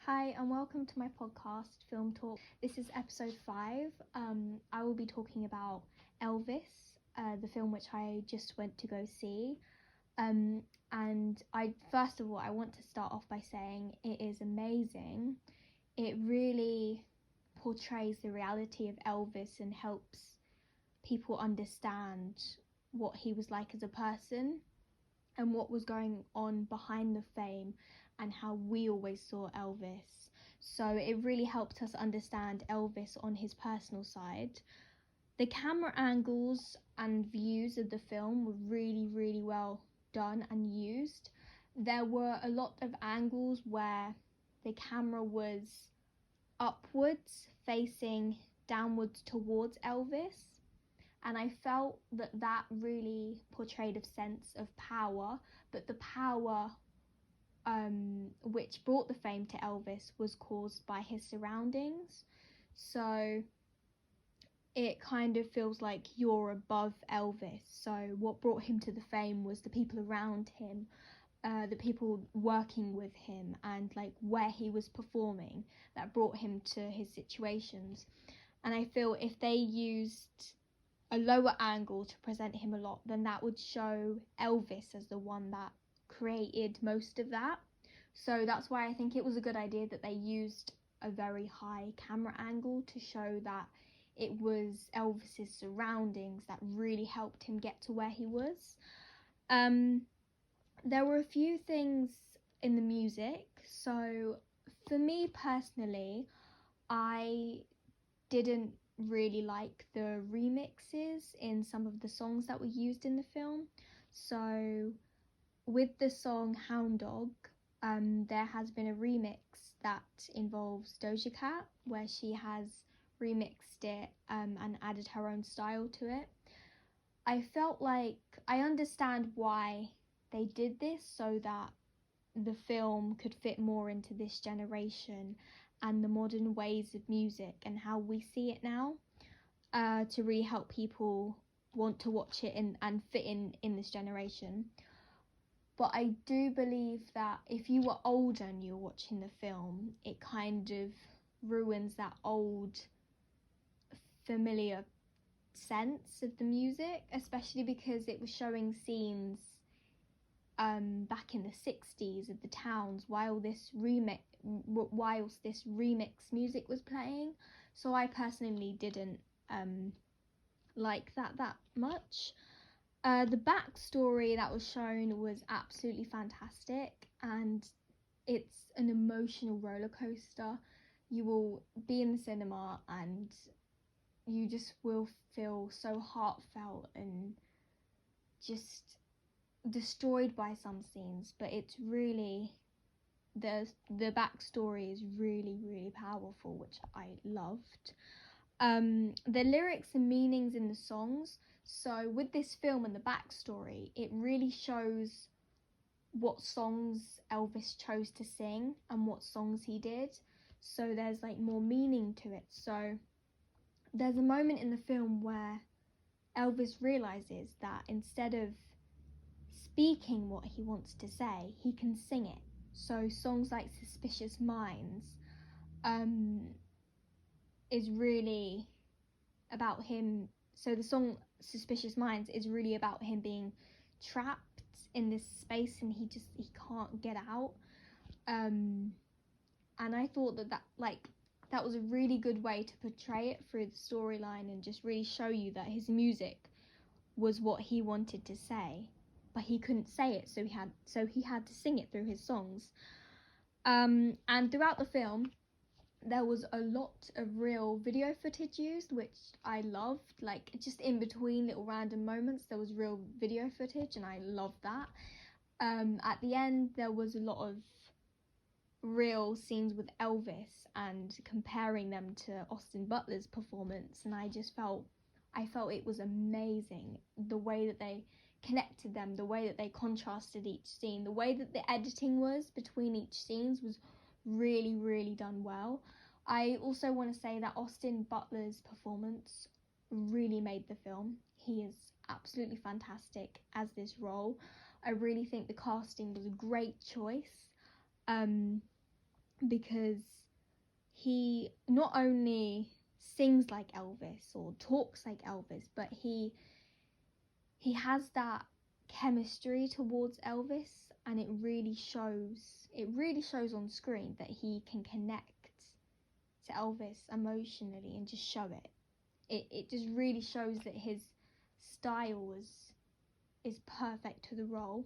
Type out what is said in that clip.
Hi and welcome to my podcast, Film Talk. This is episode 5. I will be talking about Elvis, the film which I just went to go see. And first of all, I want to start off by saying it is amazing. It really portrays the reality of Elvis and helps people understand what he was like as a person and what was going on behind the fame and how we always saw Elvis. So it really helped us understand Elvis on his personal side. The camera angles and views of the film were really well done and used. There were a lot of angles where the camera was upwards, facing downwards towards Elvis, and I felt that really portrayed a sense of power, but the power which brought the fame to Elvis was caused by his surroundings. So it kind of feels like you're above Elvis. So what brought him to the fame was the people around him, the people working with him, and like where he was performing that brought him to his situations. And I feel if they used a lower angle to present him a lot, then that would show Elvis as the one that created most of that. So that's why I think it was a good idea that they used a very high camera angle to show that it was Elvis's surroundings that really helped him get to where he was. There were a few things in the music. So for me personally, I didn't really like the remixes in some of the songs that were used in the film. So with the song Hound Dog, there has been a remix that involves Doja Cat, where she has remixed it and added her own style to it. I felt like I understand why they did this, so that the film could fit more into this generation and the modern ways of music and how we see it now, to really help people want to watch it and fit in this generation. But I do believe that if you were older and you were watching the film, it kind of ruins that old familiar sense of the music, especially because it was showing scenes back in the 60s of the towns whilst this remix music was playing. So I personally didn't like that much. The backstory that was shown was absolutely fantastic, and it's an emotional roller coaster. You will be in the cinema and you just will feel so heartfelt and just destroyed by some scenes, but it's really the backstory is really powerful, which I loved. The lyrics and meanings in the songs. So with this film and the backstory, it really shows what songs Elvis chose to sing and what songs he did. So there's like more meaning to it. So there's a moment in the film where Elvis realizes that instead of speaking what he wants to say, he can sing it. So songs like Suspicious Minds is really about him. So the song Suspicious Minds is really about him being trapped in this space and he can't get out. And I thought that was a really good way to portray it through the storyline and just really show you that his music was what he wanted to say, but he couldn't say it, so he had to sing it through his songs. And throughout the film, there was a lot of real video footage used, which I loved. Like, just in between little random moments, there was real video footage, and I loved that. At the end, there was a lot of real scenes with Elvis and comparing them to Austin Butler's performance, and I felt it was amazing, the way that they connected them, the way that they contrasted each scene, the way that the editing was between each scenes was really done well. I also want to say that Austin Butler's performance really made the film. He is absolutely fantastic as this role. I really think the casting was a great choice. because he not only sings like Elvis or talks like Elvis, but he has that chemistry towards Elvis, and it really shows on screen that he can connect to Elvis emotionally and just show it. It just really shows that his style is perfect to the role.